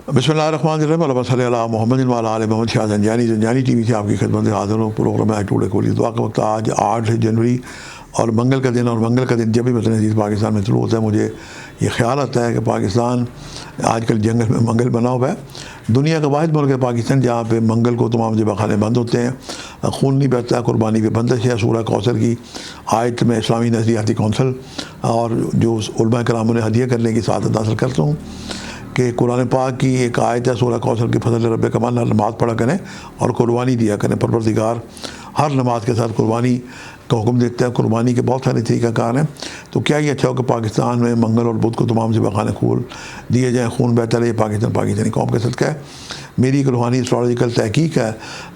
بسم اللہ الرحمن الرحیم، اللہم صلی علی محمد و علی آل محمد۔ شاہ زنجانی ٹی وی سے آپ کی خدمت میں حاضر ہوں۔ پروگرام ہے ٹوڈے کولی دعا کا وقت۔ آج 8 جنوری اور منگل کا دن، اور منگل کا دن جب بھی وطن عزیز پاکستان میں طلوع ہوتا ہے مجھے یہ خیال آتا ہے کہ پاکستان آج کل جنگل میں منگل بنا ہوا ہے۔ دنیا کا واحد ملک ہے پاکستان جہاں پہ منگل کو تمام ذبح خانے بند ہوتے ہیں، خون نہیں بہتا ہے، قربانی پہ بندش ہے۔ سورہ کوثر کی آیت میں اسلامی نظریاتی کونسل اور جو علماء کرام نے ہدیہ کرنے کی سعادت حاصل کرتا ہوں کہ قرآن پاک کی ایک آیت ہے سورہ کوثر کے فضل رب کمال، ہر نماز پڑھا کریں اور قربانی دیا کریں۔ پروردگار ہر نماز کے ساتھ قربانی کا حکم دیتا ہے۔ قربانی کے بہت سارے طریقہ کار ہیں، تو کیا یہ اچھا ہو کہ پاکستان میں منگل اور بدھ کو تمام ذبح خانے کھول دیے جائیں، خون بہتا رہے۔ پاکستانی قوم کا صدقہ ہے۔ میری ایک روحانی اسٹرالوجیکل تحقیق ہے،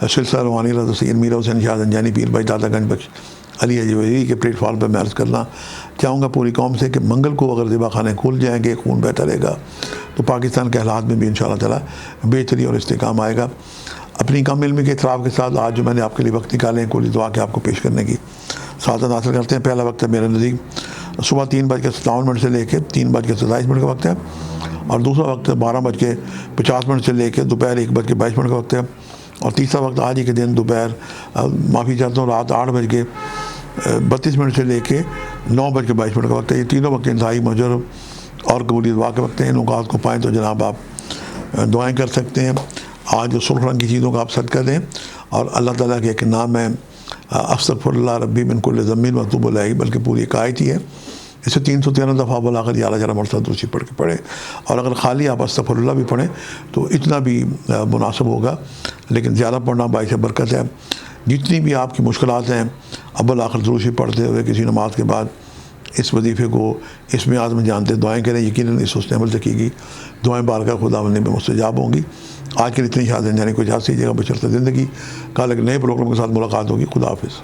سلسلہ روحانی حضرت سید میرا حسین شاہ زنجانی پیر بھائی داتا گنج بخش علی وزیری کے پلیٹ فارم پہ میں عرض کرنا چاہوں گا پوری قوم سے کہ منگل کو اگر ذبح خانے کھول جائیں گے، خون بہتا رہے گا، تو پاکستان کے حالات میں بھی انشاءاللہ تعالیٰ بہتری اور استحکام آئے گا۔ اپنی کم علمی کے اعتراف کے ساتھ آج جو میں نے آپ کے لیے وقت نکالے ہیں کولی دعا کے آپ کو پیش کرنے کی سعادت حاصل کرتے ہیں۔ پہلا وقت ہے میرے نزدیک صبح 3:57 سے لے کے 3:27 کا وقت ہے، اور دوسرا وقت 12:50 سے لے کے دوپہر 1:22 کا وقت ہے، اور تیسرا وقت آج ہی کے دن دوپہر معافی چاہتا ہوں رات 8:32 سے لے کے 9:22 کا وقت ہے۔ یہ تینوں وقت انتہائی مجرب اور قبولی دعا کے وقت ہیں۔ ان اوقات کو پائیں تو جناب آپ دعائیں کر سکتے ہیں۔ آج سرخ رنگ کی چیزوں کا آپ صدقہ دیں، اور اللہ تعالیٰ کے ایک نام ہے استغفر اللہ ربی من کل ذنب و اتوب الیہ، بلکہ پوری ایک آیت ہی ہے، اسے 313 دفعہ بلاغت یا جرا مرتبہ درود پڑھ کے پڑھیں، اور اگر خالی آپ استغفر اللہ بھی پڑھیں تو اتنا بھی مناسب ہوگا، لیکن زیادہ پڑھنا باعث برکت ہے۔ جتنی بھی آپ کی مشکلات ہیں اول آخر درود پڑھتے ہوئے کسی نماز کے بعد اس وظیفے کو اس میں آدم جانتے دعائیں کریں، یقیناً اس حسن عمل سے کی گی دعائیں بارگاہ خداوند میں مستجاب ہوں گی۔ آج کے لیے اتنی شاہ زنجانی کو اجازت دیجیے گا، بشرط زندگی۔ کل ایک نئے پروگرام کے ساتھ ملاقات ہوگی۔ خدا حافظ۔